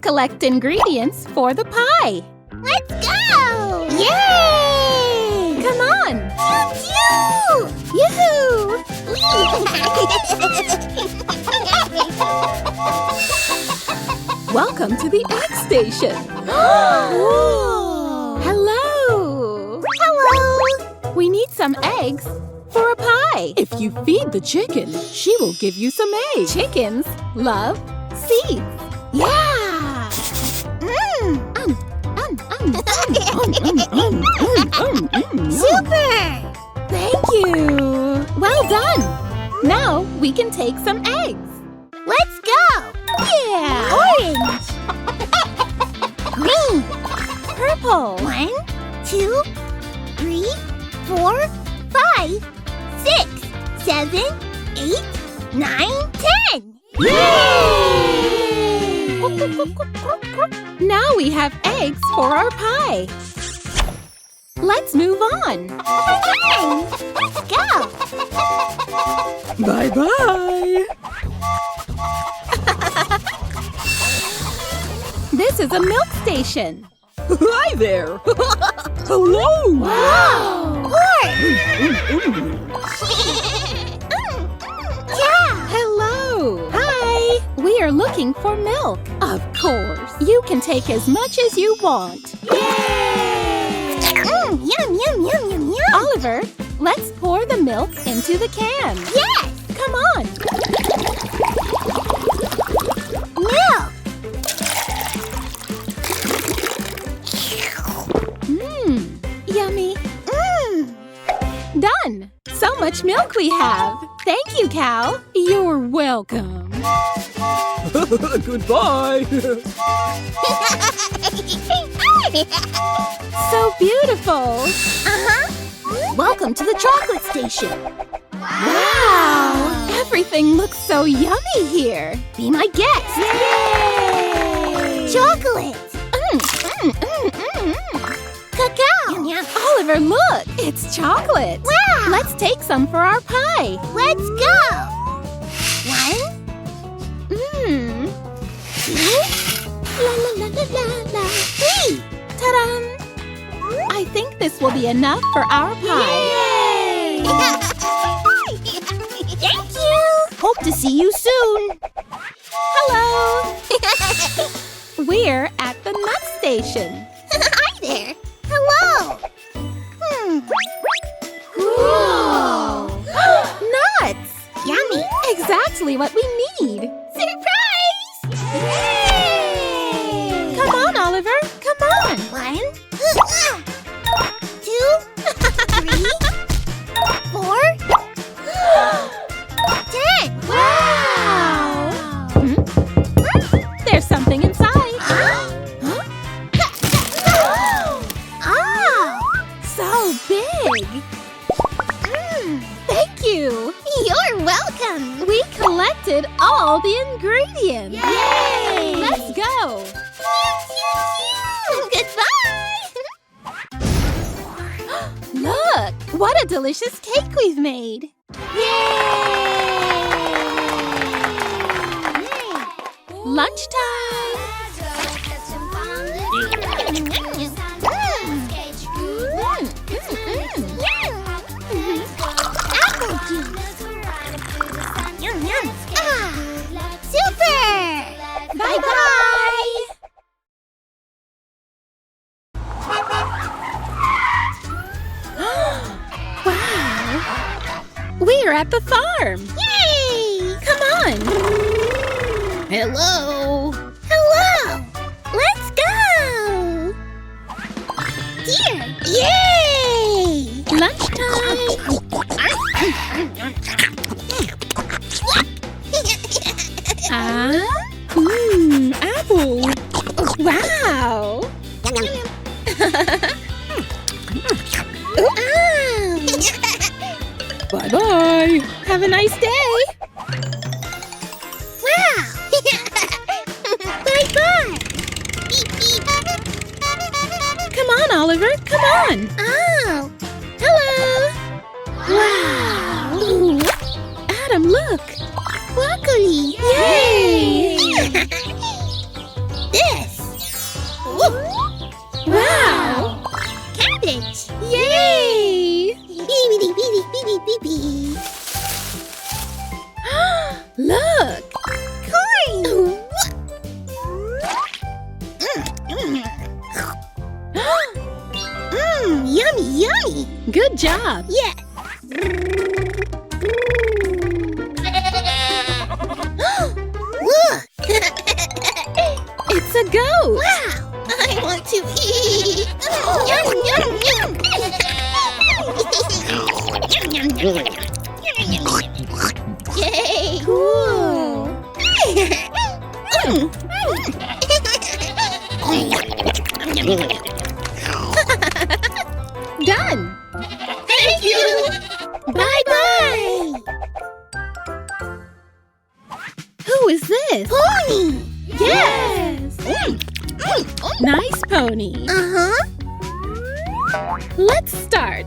collect ingredients for the pie. Let's go! Yay! Come on! Choo-choo! Yoo-hoo! Welcome to the egg station. Hello! Hello! We need some eggs for a pie. If you feed the chicken, she will give you some eggs. Chickens love seeds. Yeah! Super! Thank you! Well done! Now we can take some eggs. Let's go! Yeah! Orange! Green! Purple! 1, 2, 3, 4, 5, 6, 7, 8, 9, 10! Yay! Now we have eggs for our pie. Let's move on. Let's go! Bye-bye! This is a milk station. Hi there! Hello! Wow! Yeah! Hello! Hi! We are looking for milk. Of course. You can take as much as you want. Yay! Yum, yum, yum, yum, yum! Oliver, let's pour the milk into the can. Yes! Come on. Milk! Yummy. Done. So much milk we have. Thank you, cow. You're welcome. Goodbye. So beautiful. Welcome to the chocolate station. Wow. Everything looks so yummy here. Be my guest. Yay. Chocolate. Cacao. Yum, yum. Oliver, look. It's chocolate. Wow. Let's take some for our pie. Let's go. 1, 2, la la la la la la. 3. Ta-da! I think this will be enough for our pie. Yay! Thank you. Hope to see you soon. Hello! We're at the nut station. Hi there. Hello. Whoa! Nuts! Yummy. Exactly what we need. Surprise! Yay! Come on, Oliver. Come on. 1, 2, 3, 4, 10. Wow! There's something inside. Oh! So big. Thank you. You're welcome. We collected all the ingredients. Yay! Let's go. Goodbye. Look, what a delicious cake we've made. Yay! Lunchtime. Apple juice. Yum, yum. Super! Bye-bye. Wow. We're at the farm. Yay! Come on. Hello! Hello! Let's go! Dear! Yay! Lunchtime. Apple. Wow. Bye-bye. Have a nice day. Wow! Bye-bye! Beep, beep. Come on, Oliver. Come on. Oh! Hello! Wow. Adam, look. Broccoli! Yay! This Yummy, yummy. Good job. Yes. Look. It's a goat. Wow. I want to eat. Yum, yum, yum. Yum, yum, yum. Yay. Cool. Done. Thank you. Bye-bye. Who is this? Pony. Yes. Nice pony. Uh-huh. Let's start.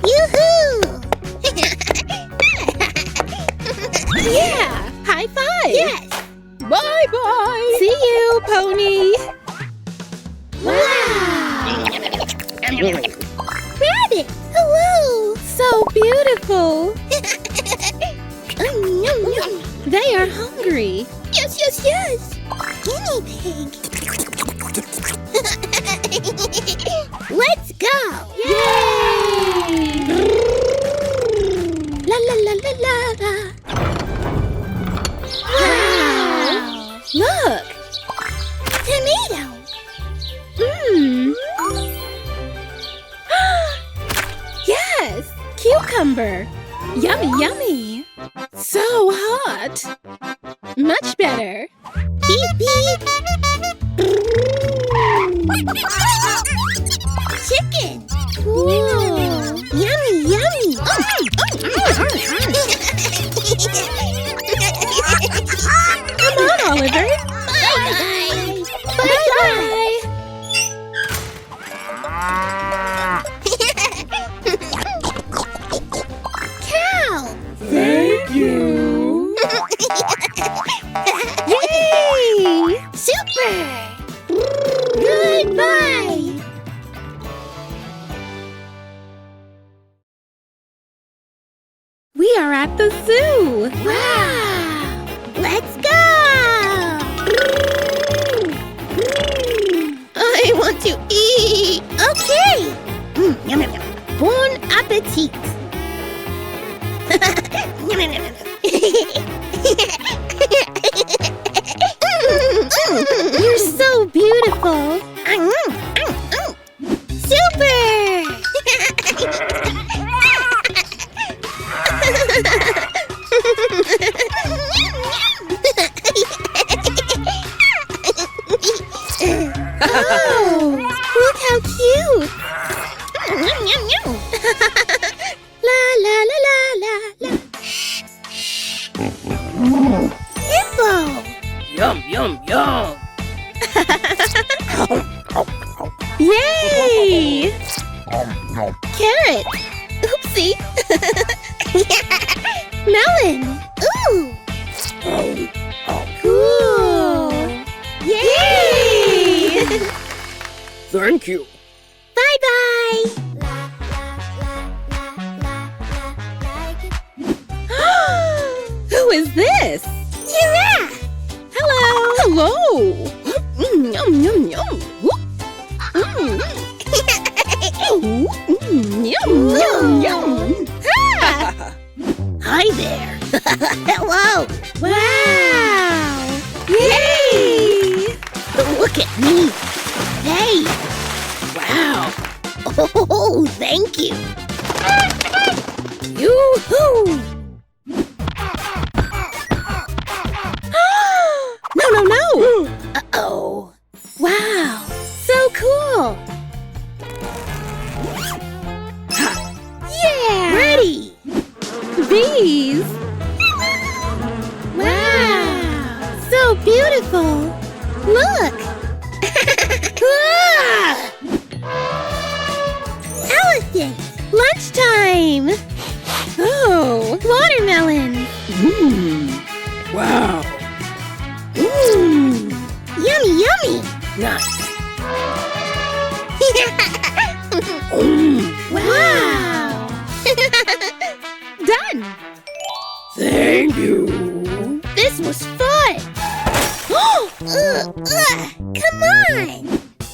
Yoo-hoo. Yeah. High five. Yes. Bye-bye. See you, pony. Wow. Rabbit. Hello. So beautiful. Yum, yum. They are hungry. Yes, yes, yes. Guinea pig. Let's go. Yay! La la la la la la. Wow! Look! Tomato. Yes! Cucumber! Yummy, yummy! So hot! Much better! Beep beep. Chicken. Cool! Yummy, yummy. Come on, Oliver! Bye-bye. Bye-bye! Cow. Thank you! Yay! Super. Goodbye. We are at the zoo! Wow. Let's go. I want to eat. Okay. Yum, yum, yum. Bon appetit. Yum, yum, yum, yum. You're so beautiful! Super! Oh! Look how cute! Yum, yum, yum. La la la la la la. Hippo! Yum, yum, yum. Yay! Carrot! Oopsie! Melon! Ooh! Cool! Yay! Thank you. Bye-bye! Who is this? Giraffe! Hello! Yum, yum, yum! Yum, yum, yum! Hi there! Hello! Wow! Yay! Look at me! Hey! Wow! Oh, thank you! Yoo-hoo! No! Uh-oh! Wow! So cool! Yeah! Ready! Bees! Wow! So beautiful! Look! Ah! Elephant! Lunchtime! Oh, watermelon! Wow. Yummy, yummy! Nice. Wow! Done! Thank you. This was fun! Come on!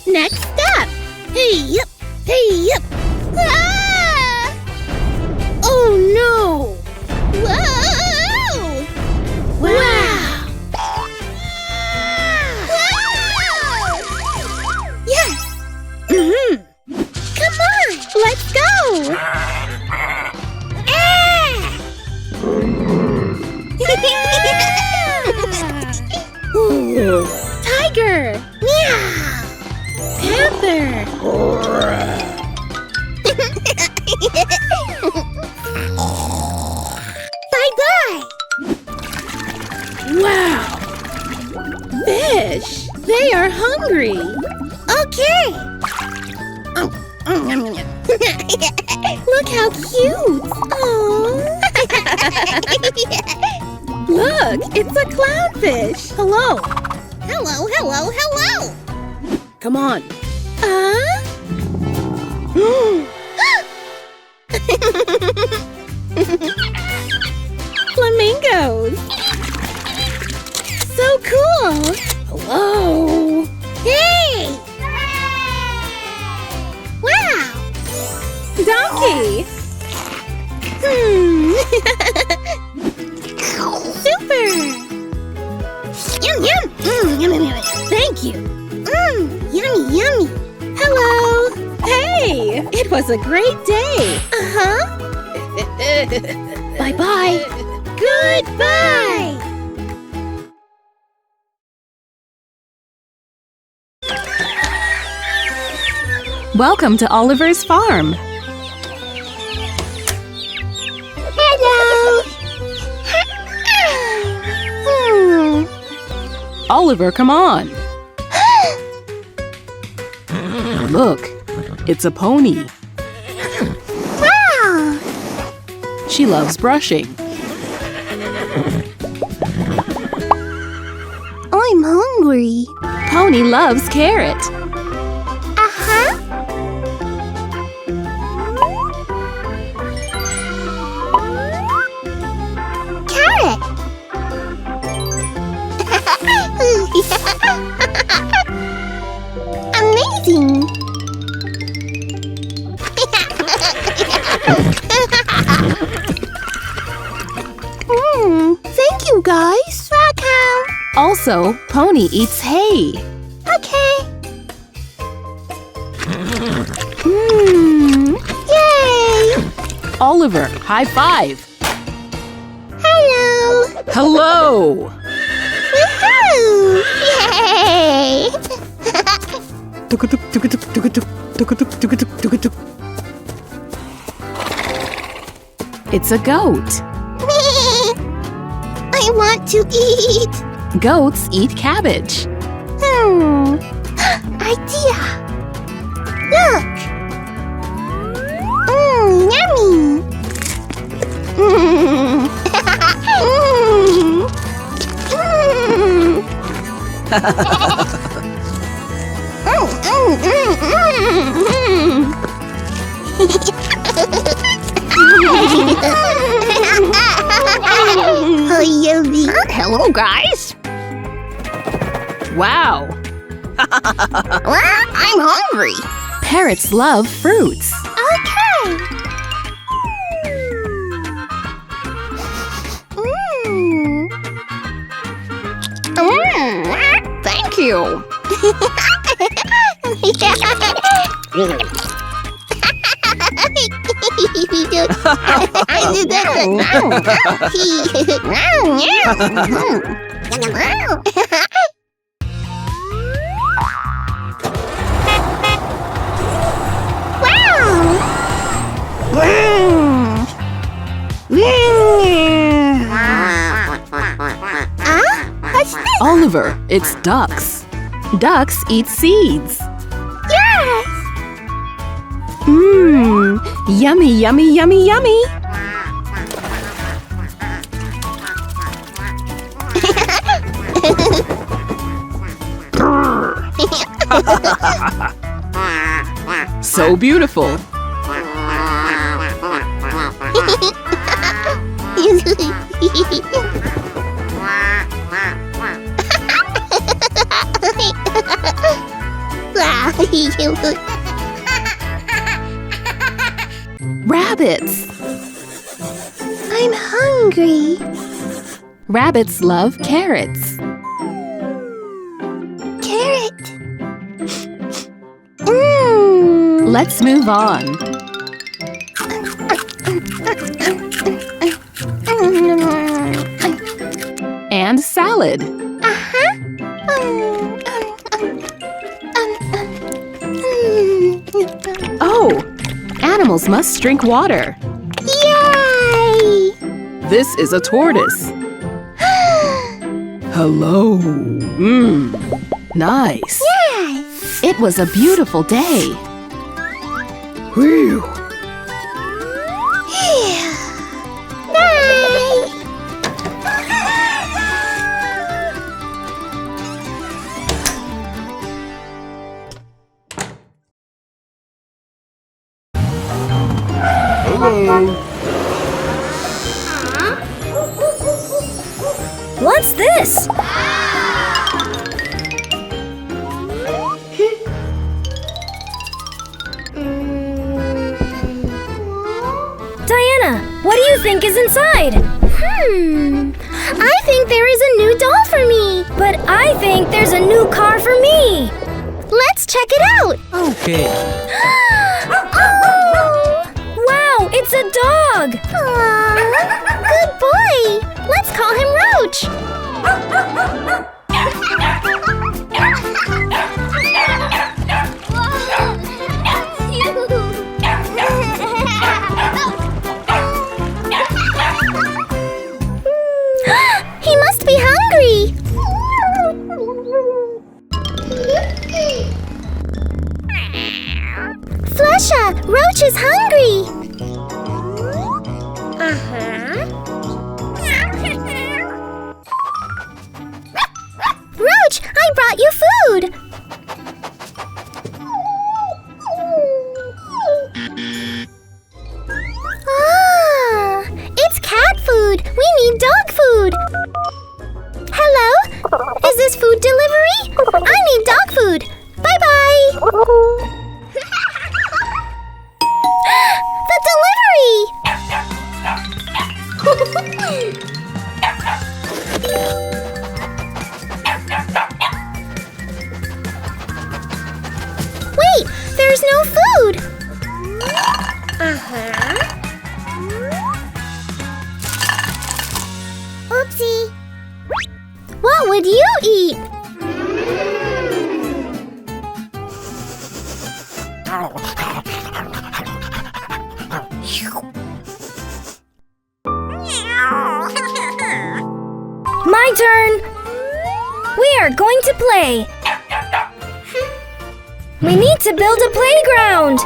Next step! Hey up! Hey up! Ah! Oh no! Whoa! Wow! Yes! Come on! Let's go! Tiger! Meow! Panther! Bye-bye! Wow! Fish! They are hungry! Okay! Look how cute! Aww. Look, it's a clownfish! Hello! Hello, hello, hello! Come on! Flamingos! So cool! Hello! Hey! Wow! Donkey! Super! Yum, yum! Yum, yum, yum. Thank you! Yummy, yummy! Hello! Hey! It was a great day! Uh-huh! Bye-bye! Goodbye! Welcome to Oliver's farm! Hello! Oliver, come on! Look, it's a pony. Wow! She loves brushing. I'm hungry. Pony loves carrot. Uh-huh. Carrot. Amazing. Thank you, guys. Welcome. Also, Pony eats hay. Okay. Yay! Oliver, high five! Hello. Hello! Woohoo! Yay! It's a goat. I want to eat. Goats eat cabbage. Idea. Look. Yummy. Oh, yummy. Hello, guys. Wow! I'm hungry. Parrots love fruits. Okay. Thank you. I did that. What's this? Oliver, it's ducks. Ducks eat seeds. Yes! Yummy, yummy, yummy, yummy. So beautiful. Rabbits. I'm hungry. Rabbits love carrots. Carrot. Let's move on. And salad. Oh, animals must drink water. Yay! This is a tortoise. Hello. Nice. Yes. It was a beautiful day. Whew. Bye. Hello. What's this? Diana, what do you think is inside? I think there is a new doll for me. But I think there's a new car for me. Let's check it out. Okay. Oh! Wow, it's a dog. Good boy. Let's call him Roach. He must be hungry. Flesha, Roach is hungry. Roach, I brought you food. Ah, it's cat food. We need dog food. Hello? Is this food delivery? I need dog food. Bye-bye. The delivery! Wait, there's no food. Oopsie. What would you eat? My turn. We are going to play. We need to build a playground.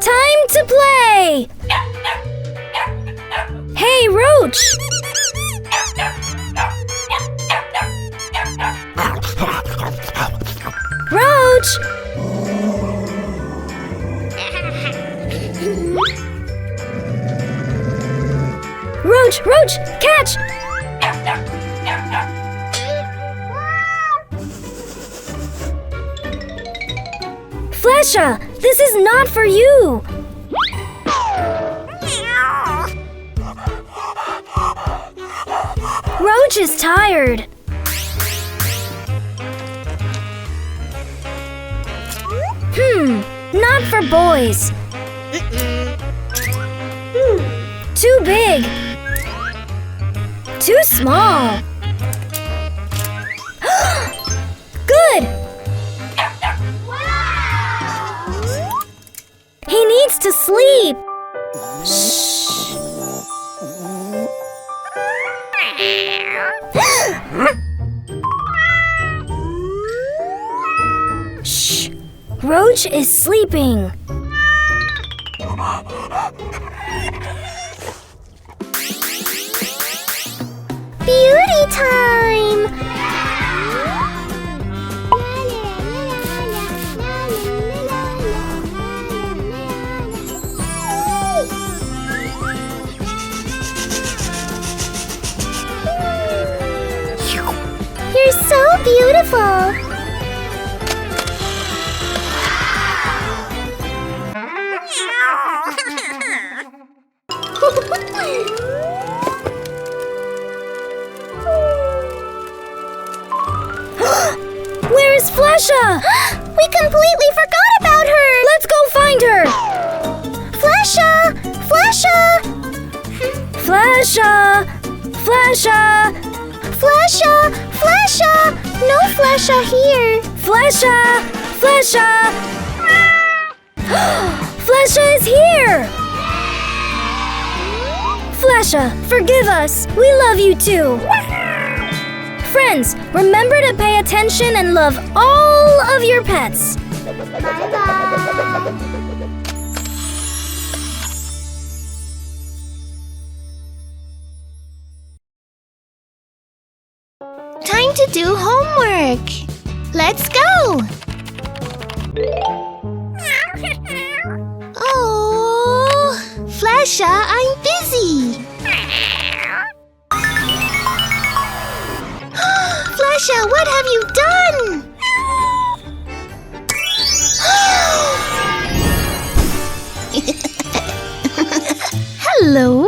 Time to play. Hey, Roach. Roach. Roach, Roach, catch! Flesha, this is not for you! Roach is tired. Not for boys. Too big. Too small. Good! He needs to sleep. Shh. Shh. Roach is sleeping. Beauty time! You're so So beautiful. Where is Flesha? We completely forgot about her. Let's go find her! Flesha! Flesha! Flesha! Flesha! Flesha! Flesha! No Flesha here. Flesha! Flesha! Flesha is here! Flesha, forgive us. We love you too. Friends, remember to pay attention and love all of your pets. Bye-bye. Time to do homework. Let's go. Oh, Flesha, I'm busy. Flesha, what have you done? Hello?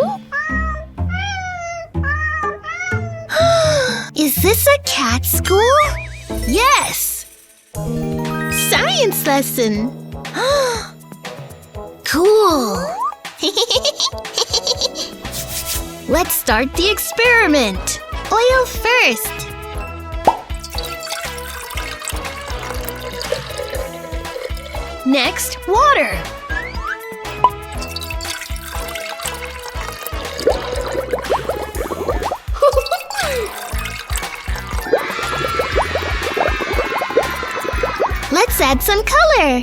Is this a cat school? Yes! Science lesson! Cool! Let's start the experiment! Oil first! Next, water! Let's add some color!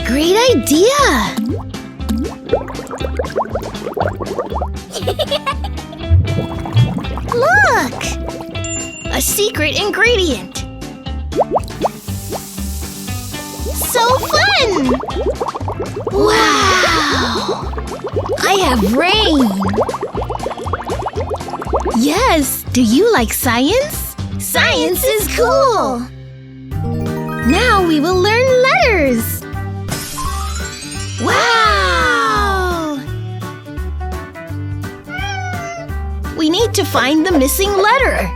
Great idea! Look! A secret ingredient! So fun! Wow! I have rain! Yes! Do you like science? Science is cool! Now we will learn letters! Wow! We need to find the missing letter.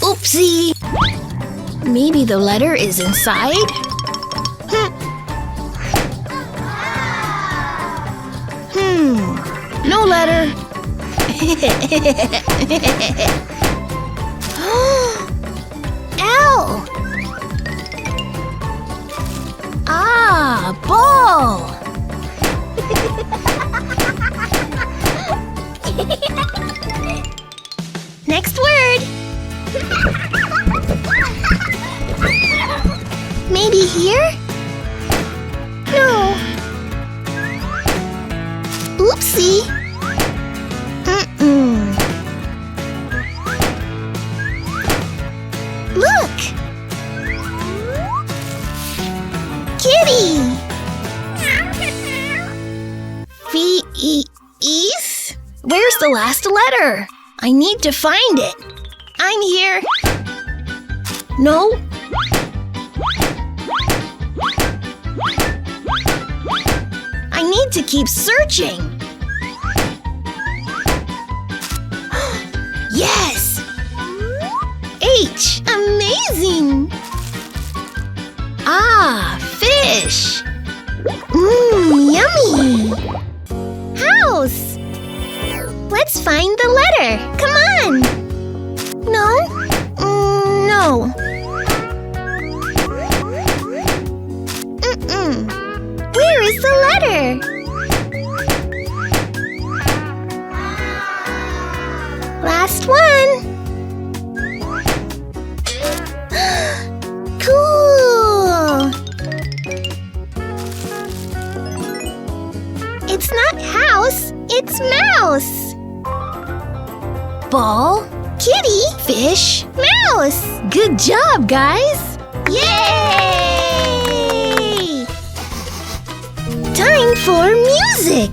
Oopsie! Maybe the letter is inside? No letter. L. Ah, ball. Next word. Maybe here? No. Oopsie. Look! Kitty! V-E-E-S? Where's the last letter? I need to find it. I'm here. No? I need to keep searching. Yes! H! Amazing! Ah, fish! Yummy! House! Let's find the letter. Come on! No? No. Where is the letter? Last one! Cool! It's not house, it's mouse! Ball, kitty, fish, mouse! Good job, guys! Yay! Time for music!